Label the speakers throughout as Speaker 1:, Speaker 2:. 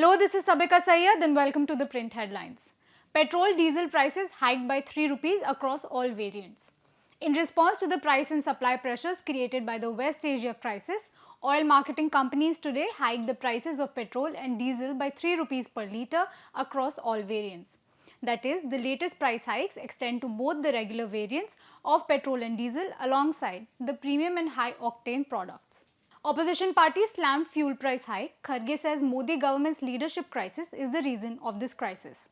Speaker 1: Hello, this is Sabika Syed and welcome to the print headlines. Petrol diesel prices hiked by 3 rupees across all variants. In response to the price and supply pressures created by the West Asia crisis, oil marketing companies today hiked the prices of petrol and diesel by 3 rupees per litre across all variants. That is, the latest price hikes extend to both the regular variants of petrol and diesel alongside the premium and high octane products. Opposition parties slam fuel price hike. Kharge says Modi government's leadership crisis is the reason of this crisis.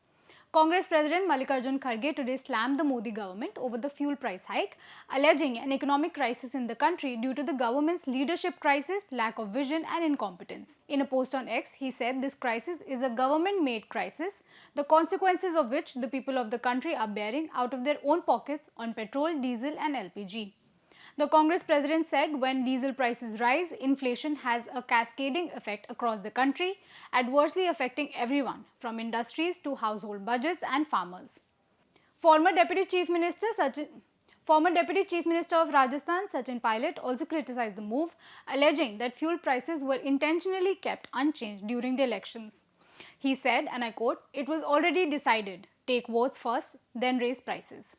Speaker 1: Congress President Mallikarjun Kharge today slammed the Modi government over the fuel price hike, alleging an economic crisis in the country due to the government's leadership crisis, lack of vision and incompetence. In a post on X, he said this crisis is a government-made crisis, the consequences of which the people of the country are bearing out of their own pockets on petrol, diesel and LPG. The Congress president said when diesel prices rise, inflation has a cascading effect across the country, adversely affecting everyone, from industries to household budgets and farmers. Former Deputy Chief Minister of Rajasthan, Sachin Pilot, also criticized the move, alleging that fuel prices were intentionally kept unchanged during the elections. He said, and I quote, "It was already decided, take votes first, then raise prices."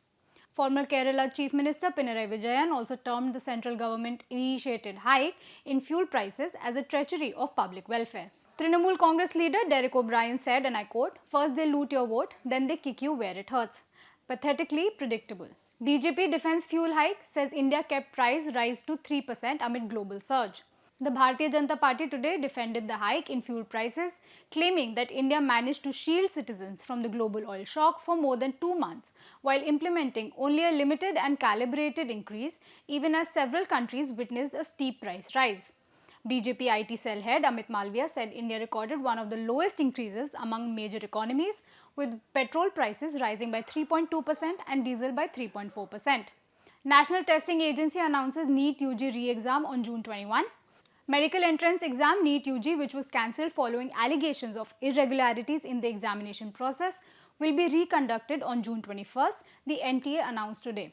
Speaker 1: Former Kerala Chief Minister Pinarayi Vijayan also termed the central government initiated hike in fuel prices as a treachery of public welfare. Trinamool Congress leader Derek O'Brien said, and I quote, "First they loot your vote, then they kick you where it hurts. Pathetically predictable." BJP defends fuel hike, says India kept price rise to 3% amid global surge. The Bharatiya Janata Party today defended the hike in fuel prices, claiming that India managed to shield citizens from the global oil shock for more than 2 months, while implementing only a limited and calibrated increase, even as several countries witnessed a steep price rise. BJP IT cell head Amit Malviya said India recorded one of the lowest increases among major economies, with petrol prices rising by 3.2% and diesel by 3.4%. National Testing Agency announces NEET-UG re-exam on June 21. Medical entrance exam NEET-UG, which was cancelled following allegations of irregularities in the examination process, will be reconducted on June 21st, the NTA announced today.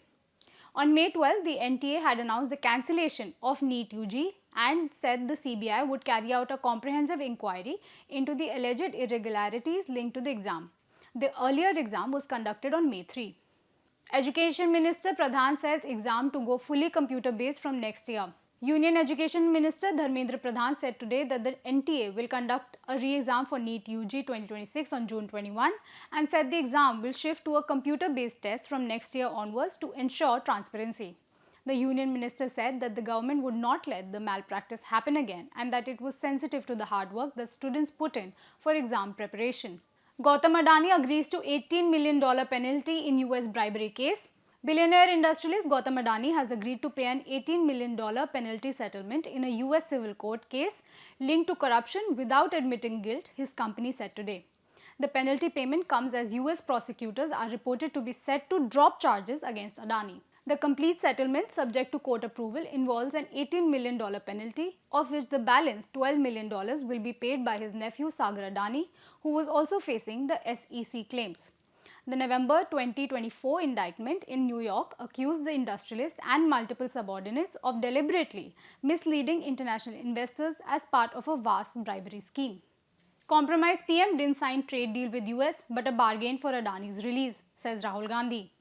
Speaker 1: On May 12, the NTA had announced the cancellation of NEET-UG and said the CBI would carry out a comprehensive inquiry into the alleged irregularities linked to the exam. The earlier exam was conducted on May 3. Education Minister Pradhan says exam to go fully computer-based from next year. Union Education Minister Dharmendra Pradhan said today that the NTA will conduct a re-exam for NEET-UG 2026 on June 21 and said the exam will shift to a computer-based test from next year onwards to ensure transparency. The Union Minister said that the government would not let the malpractice happen again and that it was sensitive to the hard work that students put in for exam preparation. Gautam Adani agrees to $18 million penalty in US bribery case. Billionaire industrialist Gautam Adani has agreed to pay an $18 million penalty settlement in a US civil court case linked to corruption without admitting guilt, his company said today. The penalty payment comes as US prosecutors are reported to be set to drop charges against Adani. The complete settlement, subject to court approval, involves an $18 million penalty, of which the balance $12 million will be paid by his nephew Sagar Adani, who was also facing the SEC claims. The November 2024 indictment in New York accused the industrialist and multiple subordinates of deliberately misleading international investors as part of a vast bribery scheme. Compromise PM didn't sign trade deal with US but a bargain for Adani's release, says Rahul Gandhi.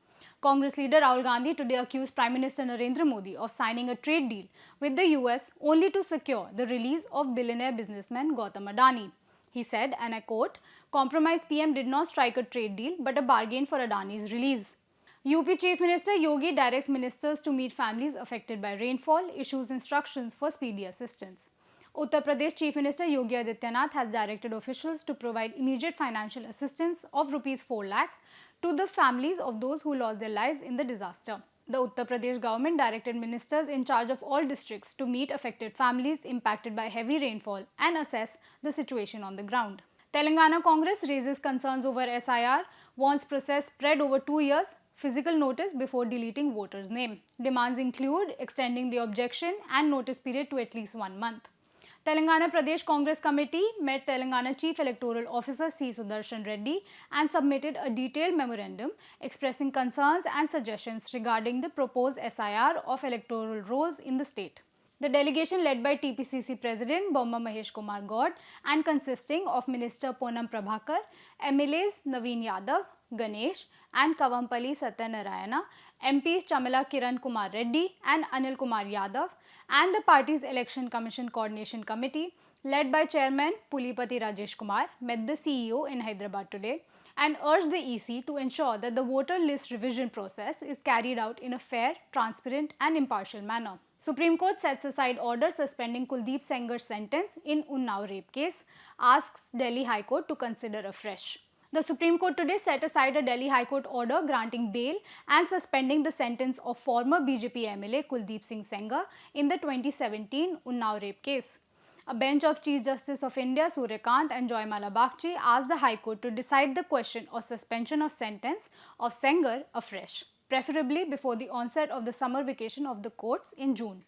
Speaker 1: Congress leader Rahul Gandhi today accused Prime Minister Narendra Modi of signing a trade deal with the US only to secure the release of billionaire businessman Gautam Adani. He said, and I quote, "Compromise PM did not strike a trade deal but a bargain for Adani's release." UP Chief Minister Yogi directs ministers to meet families affected by rainfall, issues instructions for speedy assistance. Uttar Pradesh Chief Minister Yogi Adityanath has directed officials to provide immediate financial assistance of Rs 4 lakhs to the families of those who lost their lives in the disaster. The Uttar Pradesh government directed ministers in charge of all districts to meet affected families impacted by heavy rainfall and assess the situation on the ground. Telangana Congress raises concerns over SIR, wants process spread over 2 years, physical notice before deleting voter's name. Demands include extending the objection and notice period to at least 1 month. Telangana Pradesh Congress Committee met Telangana Chief Electoral Officer C. Sudarshan Reddy and submitted a detailed memorandum expressing concerns and suggestions regarding the proposed SIR of electoral rolls in the state. The delegation led by TPCC President Bomma Mahesh Kumar Gaud and consisting of Minister Ponam Prabhakar, MLAs Naveen Yadav, Ganesh and Kavampalli Satyanarayana, MPs Chamala Kiran Kumar Reddy and Anil Kumar Yadav, and the party's Election Commission Coordination Committee led by Chairman Pulipati Rajesh Kumar met the CEO in Hyderabad today and urged the EC to ensure that the voter list revision process is carried out in a fair, transparent and impartial manner. Supreme Court sets aside order suspending Kuldeep Sengar's sentence in Unnao rape case, asks Delhi High Court to consider afresh. The Supreme Court today set aside a Delhi High Court order granting bail and suspending the sentence of former BJP MLA Kuldeep Singh Sengar in the 2017 Unnao rape case. A bench of Chief Justice of India Suryakant and Joymala Bagchi asked the High Court to decide the question of suspension of sentence of Sengar afresh, preferably before the onset of the summer vacation of the courts in June.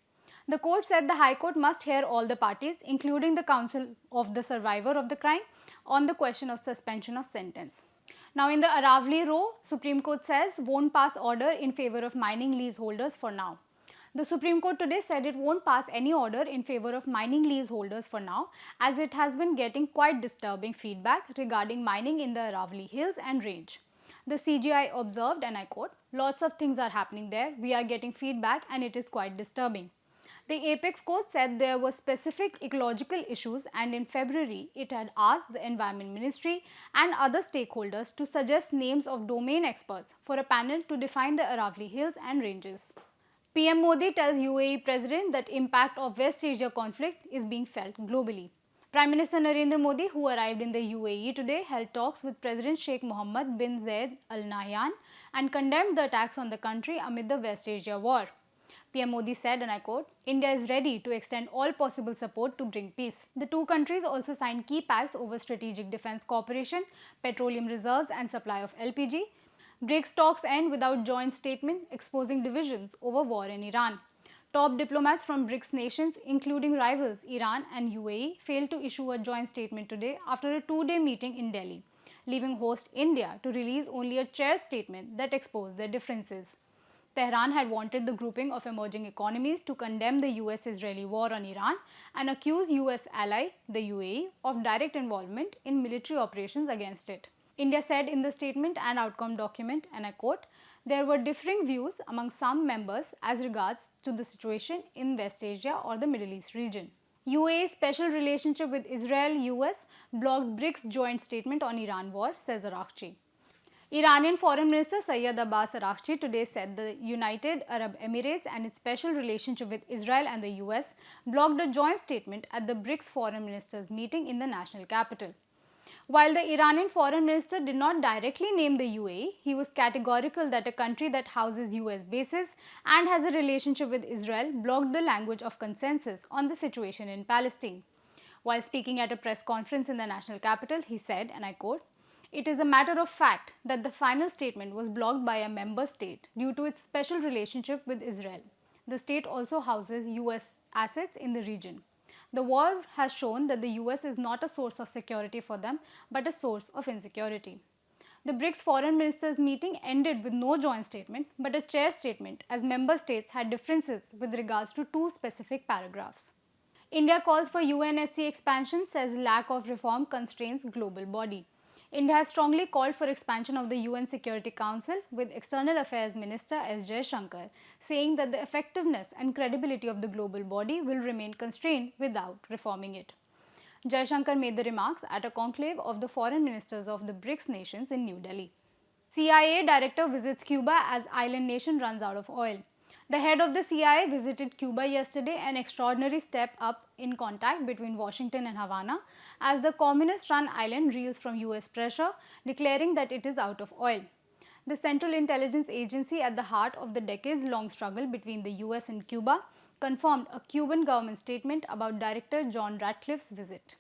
Speaker 1: The court said the High Court must hear all the parties, including the counsel of the survivor of the crime, on the question of suspension of sentence. Now in the Aravali row, Supreme Court says won't pass order in favor of mining leaseholders for now. The Supreme Court today said it won't pass any order in favor of mining leaseholders for now, as it has been getting quite disturbing feedback regarding mining in the Aravali Hills and range. The CGI observed, and I quote, "Lots of things are happening there, we are getting feedback and it is quite disturbing." The Apex Court said there were specific ecological issues, and in February it had asked the Environment Ministry and other stakeholders to suggest names of domain experts for a panel to define the Aravali Hills and ranges. PM Modi tells UAE President that impact of West Asia conflict is being felt globally. Prime Minister Narendra Modi, who arrived in the UAE today, held talks with President Sheikh Mohammed bin Zayed Al Nahyan and condemned the attacks on the country amid the West Asia war. PM Modi said, and I quote, "India is ready to extend all possible support to bring peace." The two countries also signed key pacts over strategic defense cooperation, petroleum reserves and supply of LPG. BRICS talks end without joint statement exposing divisions over war in Iran. Top diplomats from BRICS nations, including rivals Iran and UAE, failed to issue a joint statement today after a two-day meeting in Delhi, leaving host India to release only a chair statement that exposed their differences. Tehran had wanted the grouping of emerging economies to condemn the US-Israeli war on Iran and accuse US ally, the UAE, of direct involvement in military operations against it. India said in the statement and outcome document, and I quote, "There were differing views among some members as regards to the situation in West Asia or the Middle East region." UAE's special relationship with Israel-US blocked BRICS joint statement on Iran war, says Araghchi. Iranian Foreign Minister Sayyid Abbas Araghchi today said the United Arab Emirates and its special relationship with Israel and the US blocked a joint statement at the BRICS Foreign Ministers meeting in the national capital. While the Iranian Foreign Minister did not directly name the UAE, he was categorical that a country that houses US bases and has a relationship with Israel blocked the language of consensus on the situation in Palestine. While speaking at a press conference in the national capital, he said, and I quote, "It is a matter of fact that the final statement was blocked by a member state due to its special relationship with Israel. The state also houses US assets in the region. The war has shown that the US is not a source of security for them, but a source of insecurity." The BRICS foreign ministers meeting ended with no joint statement, but a chair statement, as member states had differences with regards to two specific paragraphs. India calls for UNSC expansion, says lack of reform constrains global body. India has strongly called for expansion of the UN Security Council, with External Affairs Minister S. Jaishankar saying that the effectiveness and credibility of the global body will remain constrained without reforming it. Jaishankar made the remarks at a conclave of the foreign ministers of the BRICS nations in New Delhi. CIA director visits Cuba as island nation runs out of oil. The head of the CIA visited Cuba yesterday, an extraordinary step up in contact between Washington and Havana, as the communist-run island reels from US pressure, declaring that it is out of oil. The Central Intelligence Agency, at the heart of the decades-long struggle between the US and Cuba, confirmed a Cuban government statement about Director John Ratcliffe's visit.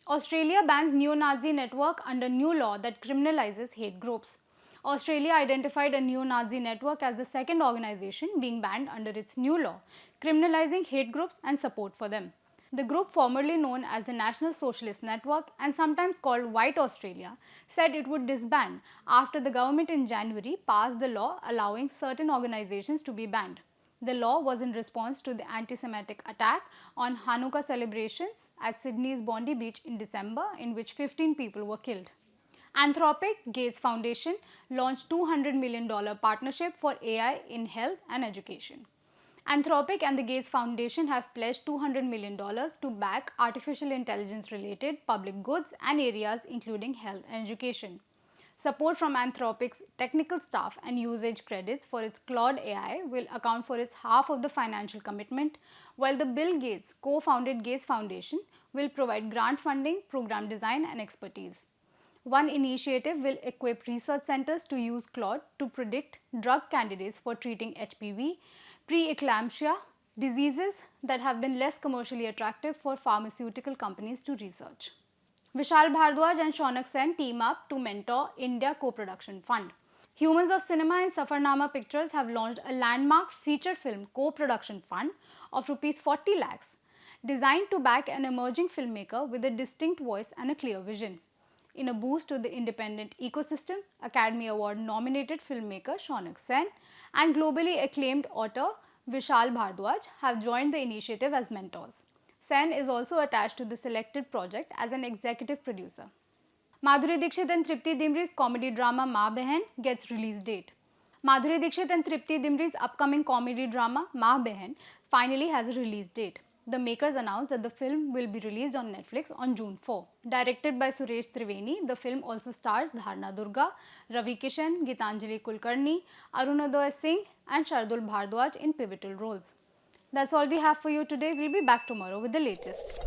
Speaker 1: Australia bans neo-Nazi network under new law that criminalizes hate groups. Australia identified a neo-Nazi network as the second organization being banned under its new law, criminalizing hate groups and support for them. The group, formerly known as the National Socialist Network and sometimes called White Australia, said it would disband after the government in January passed the law allowing certain organizations to be banned. The law was in response to the anti-Semitic attack on Hanukkah celebrations at Sydney's Bondi Beach in December, in which 15 people were killed. Anthropic Gates Foundation launched $200 million partnership for AI in health and education. Anthropic and the Gates Foundation have pledged $200 million to back artificial intelligence related public goods and areas including health and education. Support from Anthropic's technical staff and usage credits for its Claude AI will account for its half of the financial commitment, while the Bill Gates co-founded Gates Foundation will provide grant funding, program design and expertise. One initiative will equip research centers to use Claude to predict drug candidates for treating HPV, preeclampsia, diseases that have been less commercially attractive for pharmaceutical companies to research. Vishal Bhardwaj and Shaunak Sen team up to mentor India Co-Production Fund. Humans of Cinema and Safarnama Pictures have launched a landmark feature film co-production fund of Rs 40 lakhs, designed to back an emerging filmmaker with a distinct voice and a clear vision. In a boost to the independent ecosystem, Academy Award nominated filmmaker Shaunak Sen and globally acclaimed author Vishal Bhardwaj have joined the initiative as mentors. Sen is also attached to the selected project as an executive producer. Madhuri Dixit and Tripti Dimri's comedy drama Maa Behan gets release date. Madhuri Dixit and Tripti Dimri's upcoming comedy drama Maa Behan finally has a release date. The makers announced that the film will be released on Netflix on June 4. Directed by Suresh Triveni, the film also stars Dharna Durga, Ravi Kishan, Gitanjali Kulkarni, Arunodoy Singh and Shardul Bhardwaj in pivotal roles. That's all we have for you today. We'll be back tomorrow with the latest.